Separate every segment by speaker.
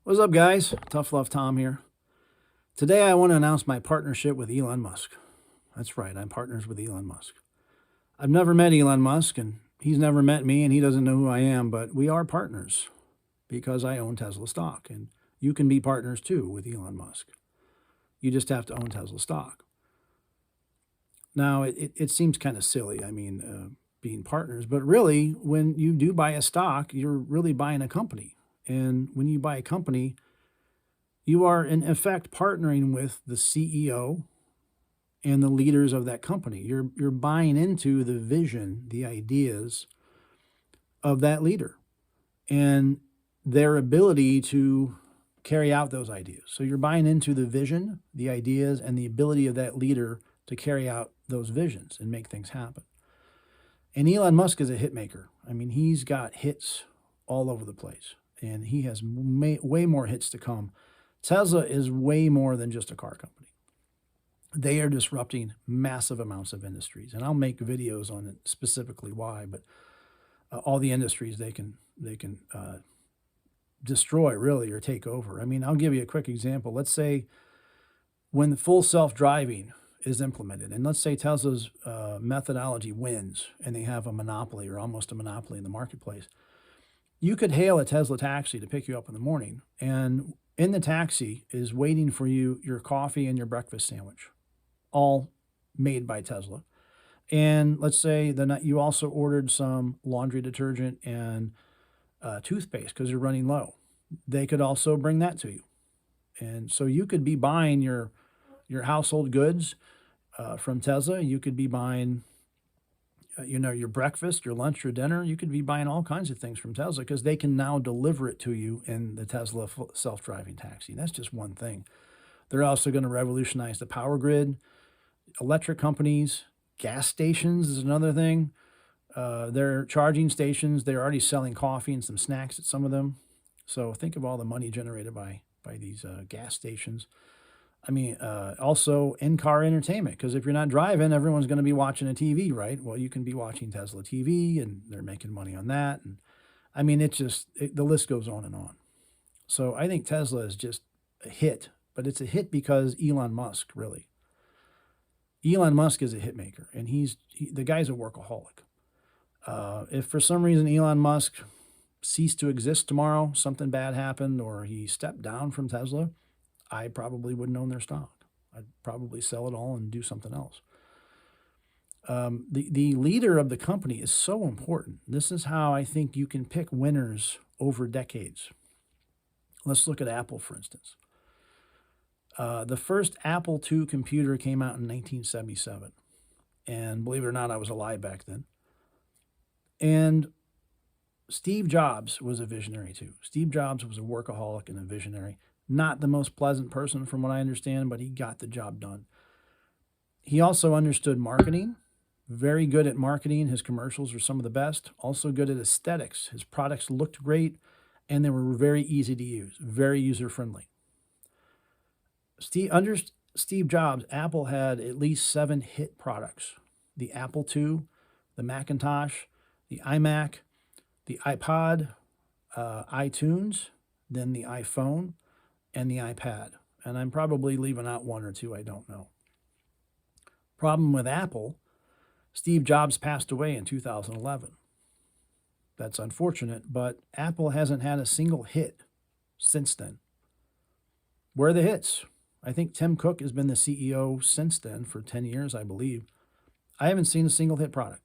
Speaker 1: What's up, guys? Tough Love Tom here. Today, I want to announce my partnership with Elon Musk. That's right, I'm partners with Elon Musk. I've never met Elon Musk, and he's never met me, and he doesn't know who I am, but we are partners because I own Tesla stock, and you can be partners too with Elon Musk. You just have to own Tesla stock. Now, it seems kind of silly, being partners, but really, when you do buy a stock, you're really buying a company. And when you buy a company, you are in effect partnering with the CEO and the leaders of that company. You're buying into the vision, the ideas of that leader and their ability to carry out those ideas. So you're buying into the vision, the ideas, and the ability of that leader to carry out those visions and make things happen. And Elon Musk is a hit maker. He's got hits all over the place, and he has way more hits to come. Tesla is way more than just a car company. They are disrupting massive amounts of industries, and I'll make videos on it specifically why. But all the industries they can destroy really or take over. I'll give you a quick example. Let's say when the full self-driving is implemented, and let's say Tesla's methodology wins, and they have a monopoly or almost a monopoly in the marketplace. You could hail a Tesla taxi to pick you up in the morning, and in the taxi is waiting for you your coffee and your breakfast sandwich, all made by Tesla. And let's say you also ordered some laundry detergent and toothpaste because you're running low. They could also bring that to you. And so you could be buying your household goods from Tesla. You could be buying your breakfast, your lunch, your dinner. You could be buying all kinds of things from Tesla because they can now deliver it to you in the Tesla self-driving taxi. That's just one thing. They're also going to revolutionize the power grid, electric companies, gas stations is another thing. They're charging stations. They're already selling coffee and some snacks at some of them. So think of all the money generated by these gas stations. Also in-car entertainment, because if you're not driving, everyone's going to be watching a TV, right? Well, you can be watching Tesla TV, and they're making money on that. And the list goes on and on. So I think Tesla is just a hit, but it's a hit because Elon Musk, really. Elon Musk is a hit maker, and the guy's a workaholic. If for some reason Elon Musk ceased to exist tomorrow, something bad happened, or he stepped down from Tesla, I probably wouldn't own their stock. I'd probably sell it all and do something else. The leader of the company is so important. This is how I think you can pick winners over decades. Let's look at Apple, for instance. The first Apple II computer came out in 1977. And believe it or not, I was alive back then. And Steve Jobs was a visionary too. Steve Jobs was a workaholic and a visionary. Not the most pleasant person from what I understand, but he got the job done. He also understood marketing, very good at marketing. His commercials were some of the best. Also good at aesthetics. His products looked great, and they were very easy to use, very user-friendly. Under Steve Jobs, Apple had at least 7 hit products. The Apple II, the Macintosh, the iMac, the iPod, iTunes, then the iPhone, and the iPad. And I'm probably leaving out one or two, I don't know. Problem with Apple, Steve Jobs passed away in 2011. That's unfortunate, but Apple hasn't had a single hit since then. Where are the hits? I think Tim Cook has been the CEO since then for 10 years, I believe. I haven't seen a single hit product.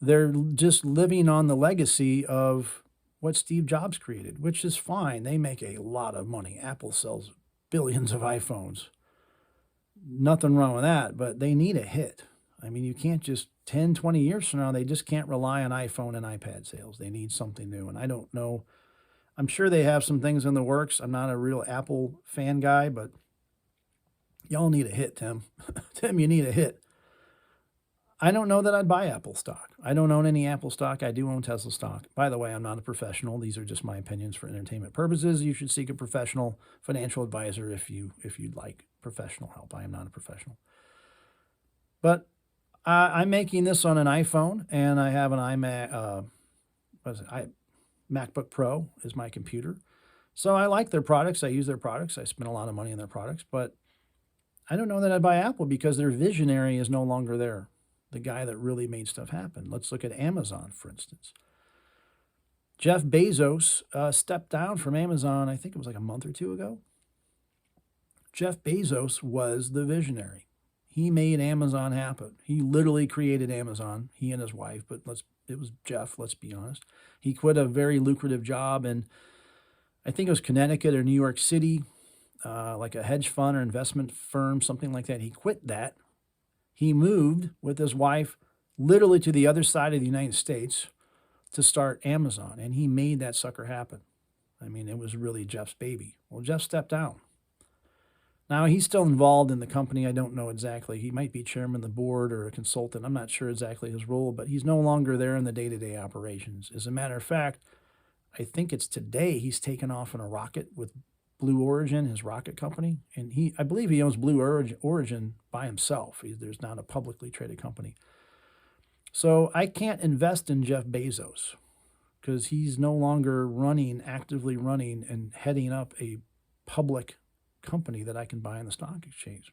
Speaker 1: They're just living on the legacy of what Steve Jobs created, which is fine. They make a lot of money. Apple sells billions of iPhones. Nothing wrong with that, but they need a hit. You can't just 10, 20 years from now, they just can't rely on iPhone and iPad sales. They need something new, and I don't know. I'm sure they have some things in the works. I'm not a real Apple fan guy, but y'all need a hit, Tim. Tim, you need a hit. I don't know that I'd buy Apple stock. I don't own any Apple stock. I do own Tesla stock. By the way, I'm not a professional. These are just my opinions for entertainment purposes. You should seek a professional financial advisor if you'd like professional help. I am not a professional. But I'm making this on an iPhone, and I have an iMac. MacBook Pro is my computer. So I like their products. I use their products. I spend a lot of money on their products, but I don't know that I'd buy Apple because their visionary is no longer there. The guy that really made stuff happen. Let's look at Amazon, for instance. Jeff Bezos stepped down from Amazon, I think it was like a month or two ago. Jeff Bezos was the visionary. He made Amazon happen. He literally created Amazon, he and his wife, but it was Jeff, let's be honest. He quit a very lucrative job in, I think it was Connecticut or New York City, like a hedge fund or investment firm, something like that. He quit that. He moved with his wife literally to the other side of the United States to start Amazon, and he made that sucker happen. I mean, it was really Jeff's baby. Well, Jeff stepped down. Now, he's still involved in the company. I don't know exactly. He might be chairman of the board or a consultant. I'm not sure exactly his role, but he's no longer there in the day-to-day operations. As a matter of fact, I think it's today he's taken off in a rocket with Blue Origin, his rocket company. And I believe he owns Blue Origin by himself. There's not a publicly traded company. So I can't invest in Jeff Bezos because he's no longer actively running and heading up a public company that I can buy on the stock exchange.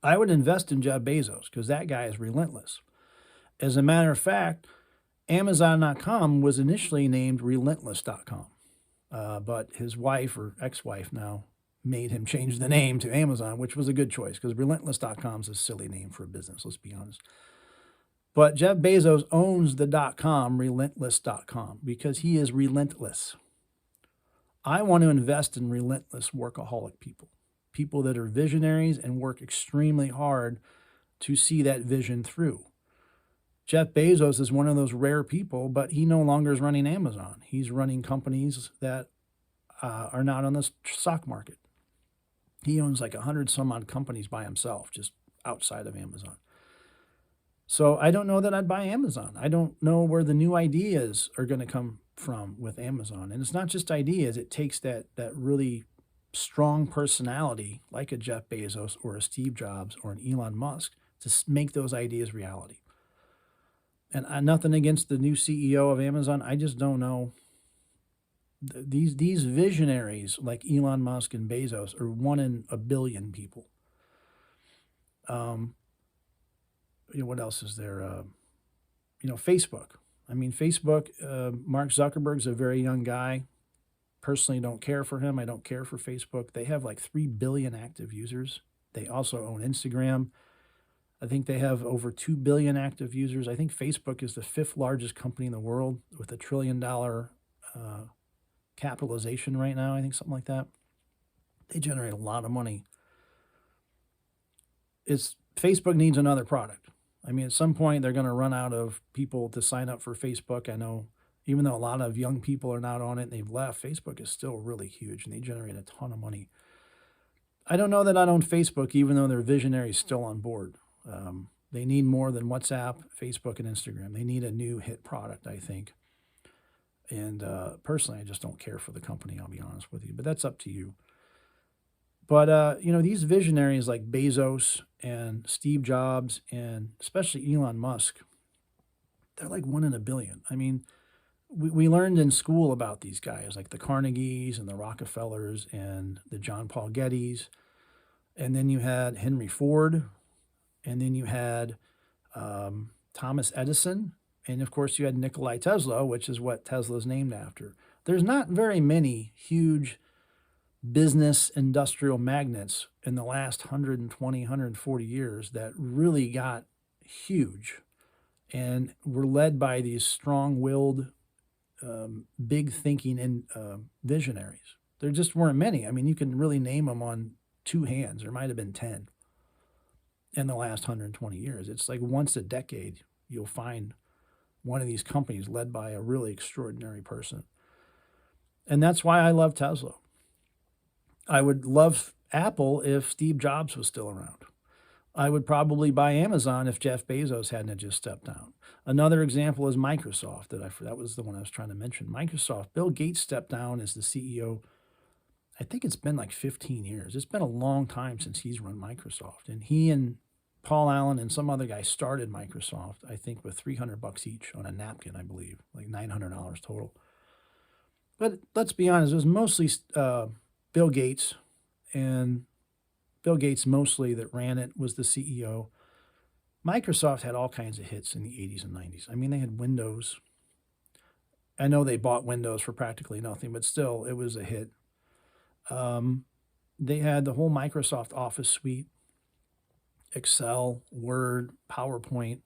Speaker 1: I would invest in Jeff Bezos because that guy is relentless. As a matter of fact, Amazon.com was initially named Relentless.com, but his wife or ex-wife now made him change the name to Amazon, which was a good choice because Relentless.com is a silly name for a business, let's be honest. But Jeff Bezos owns the .com, Relentless.com, because he is relentless. I want to invest in relentless workaholic people, people that are visionaries and work extremely hard to see that vision through. Jeff Bezos is one of those rare people, but he no longer is running Amazon. He's running companies that are not on the stock market. He owns like 100 some odd companies by himself, just outside of Amazon. So I don't know that I'd buy Amazon. I don't know where the new ideas are going to come from with Amazon. And it's not just ideas. It takes that really strong personality like a Jeff Bezos or a Steve Jobs or an Elon Musk to make those ideas reality. And nothing against the new CEO of Amazon. I just don't know. These visionaries like Elon Musk and Bezos are one in a billion people. What else is there? Facebook. I mean, Facebook, Mark Zuckerberg's a very young guy. Personally, don't care for him. I don't care for Facebook. They have like 3 billion active users. They also own Instagram. I think they have over 2 billion active users. I think Facebook is the 5th largest company in the world with $1 trillion capitalization right now. I think something like that. They generate a lot of money. Facebook needs another product. I mean, at some point, they're going to run out of people to sign up for Facebook. I know, even though a lot of young people are not on it and they've left, Facebook is still really huge and they generate a ton of money. I don't know that I'd own Facebook, even though their visionary is still on board. They need more than WhatsApp, Facebook, and Instagram. They need a new hit product, I think. And personally, I just don't care for the company, I'll be honest with you. But that's up to you. But, these visionaries like Bezos and Steve Jobs and especially Elon Musk, they're like one in a billion. I mean, we learned in school about these guys, like the Carnegies and the Rockefellers and the John Paul Gettys. And then you had Henry Ford. And then you had Thomas Edison. And, of course, you had Nikola Tesla, which is what Tesla is named after. There's not very many huge business industrial magnates in the last 120, 140 years that really got huge and were led by these strong-willed, big thinking and visionaries. There just weren't many. I mean, you can really name them on 2 hands. There might have been 10 in the last 120 years. It's like once a decade, you'll find one of these companies led by a really extraordinary person. And that's why I love Tesla. I would love Apple if Steve Jobs was still around. I would probably buy Amazon if Jeff Bezos hadn't just stepped down. Another example is Microsoft. That was the one I was trying to mention. Microsoft. Bill Gates stepped down as the CEO. I think it's been like 15 years. It's been a long time since he's run Microsoft. And he and Paul Allen and some other guy started Microsoft, I think, with $300 each on a napkin, I believe, like $900 total. But let's be honest, it was mostly Bill Gates, and Bill Gates mostly that ran it, was the CEO. Microsoft had all kinds of hits in the 80s and 90s. I mean, they had Windows. I know they bought Windows for practically nothing, but still, it was a hit. They had the whole Microsoft Office suite, Excel, Word, PowerPoint.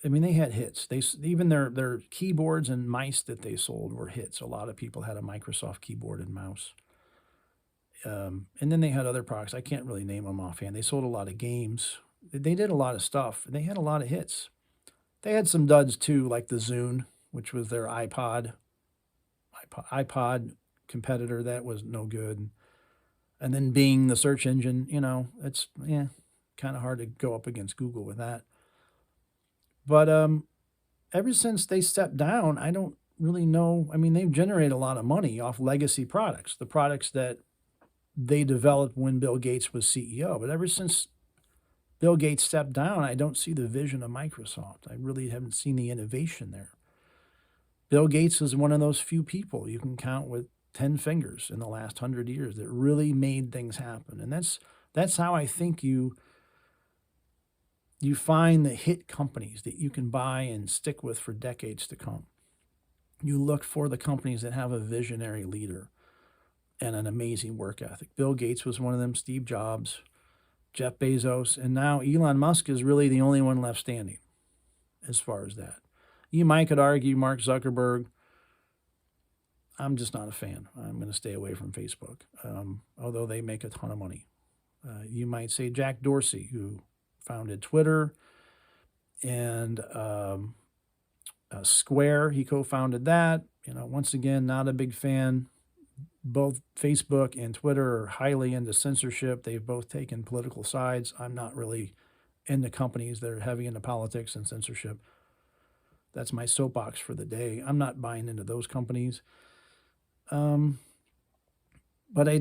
Speaker 1: I mean, they had hits. Even their keyboards and mice that they sold were hits. A lot of people had a Microsoft keyboard and mouse. And then they had other products. I can't really name them offhand. They sold a lot of games. They did a lot of stuff. They had a lot of hits. They had some duds too, like the Zune, which was their iPod competitor. That was no good. And then Bing, the search engine, it's kind of hard to go up against Google with that. But ever since they stepped down, I don't really know. I mean, they've generated a lot of money off legacy products, the products that they developed when Bill Gates was CEO. But ever since Bill Gates stepped down, I don't see the vision of Microsoft. I really haven't seen the innovation there. Bill Gates is one of those few people you can count with 10 fingers in the last 100 years that really made things happen. And that's how I think you find the hit companies that you can buy and stick with for decades to come. You look for the companies that have a visionary leader and an amazing work ethic. Bill Gates was one of them, Steve Jobs, Jeff Bezos, and now Elon Musk is really the only one left standing as far as that. You might could argue Mark Zuckerberg. I'm just not a fan. I'm going to stay away from Facebook, although they make a ton of money. You might say Jack Dorsey, who founded Twitter, and Square, he co-founded that. Once again, not a big fan. Both Facebook and Twitter are highly into censorship. They've both taken political sides. I'm not really into companies that are heavy into politics and censorship. That's my soapbox for the day. I'm not buying into those companies. But I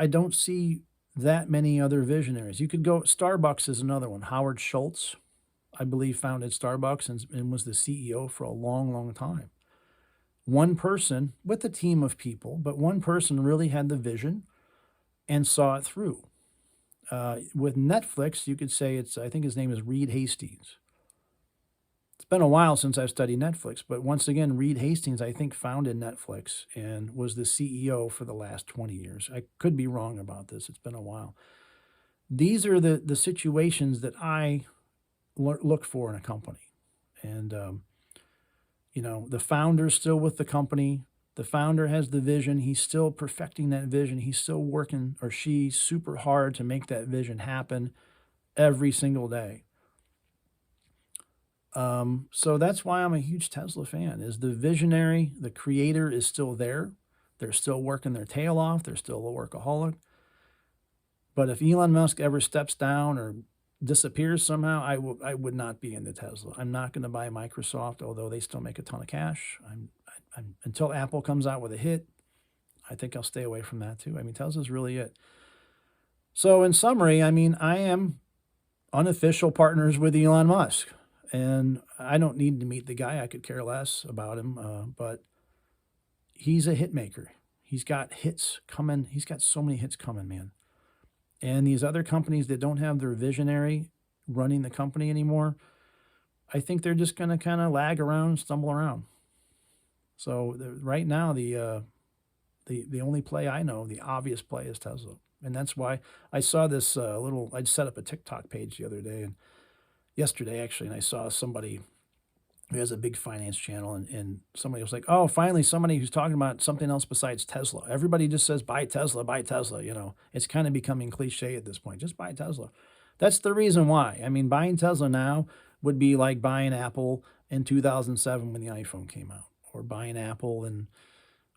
Speaker 1: don't see that many other visionaries. You could go, Starbucks is another one. Howard Schultz, I believe, founded Starbucks and was the CEO for a long, long time. One person with a team of people, but one person really had the vision and saw it through. With Netflix, you could say I think his name is Reed Hastings. It's been a while since I've studied Netflix, but once again, Reed Hastings, I think, founded Netflix and was the CEO for the last 20 years. I could be wrong about this. It's been a while. These are the situations that I look for in a company. And, the founder's still with the company. The founder has the vision. He's still perfecting that vision. He's still working, or she's super hard to make that vision happen every single day. So that's why I'm a huge Tesla fan, is the visionary, the creator is still there. They're still working their tail off. They're still a workaholic. But if Elon Musk ever steps down or disappears somehow, I would not be into Tesla. I'm not going to buy Microsoft, although they still make a ton of cash. Until Apple comes out with a hit, I think I'll stay away from that too. I mean, Tesla's really it. So in summary, I mean, I am unofficial partners with Elon Musk. And I don't need to meet the guy. I could care less about him. But he's a hit maker. He's got hits coming. He's got so many hits coming, man. And these other companies that don't have their visionary running the company anymore, I think they're just going to kind of lag around, stumble around. So right now, the only play I know, the obvious play, is Tesla. And that's why I saw this I set up a TikTok page the other day, and yesterday actually, and I saw somebody who has a big finance channel, and somebody was like, oh, finally somebody who's talking about something else besides Tesla. Everybody just says, buy Tesla, buy Tesla. It's kind of becoming cliche at this point. Just buy Tesla. That's the reason why. I mean, buying Tesla now would be like buying Apple in 2007 when the iPhone came out, or buying Apple in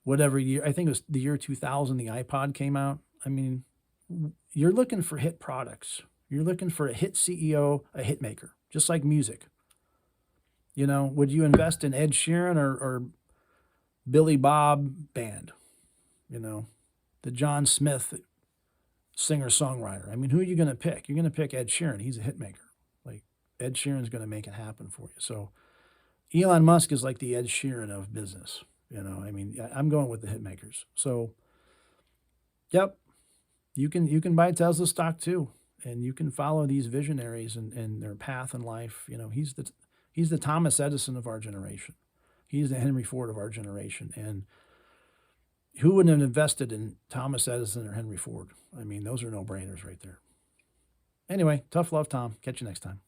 Speaker 1: whatever year. I think it was the year 2000 the iPod came out. I mean, you're looking for hit products. You're looking for a hit CEO, a hit maker, just like music. Would you invest in Ed Sheeran or Billy Bob band? The John Smith singer-songwriter. I mean, who are you going to pick? You're going to pick Ed Sheeran. He's a hit maker. Like, Ed Sheeran's going to make it happen for you. So Elon Musk is like the Ed Sheeran of business. I mean, I'm going with the hit makers. So, yep, you can buy Tesla stock too, and you can follow these visionaries and their path in life. He's the Thomas Edison of our generation. He's the Henry Ford of our generation. And who wouldn't have invested in Thomas Edison or Henry Ford? I mean, those are no brainers right there. Anyway, tough love, Tom. Catch you next time.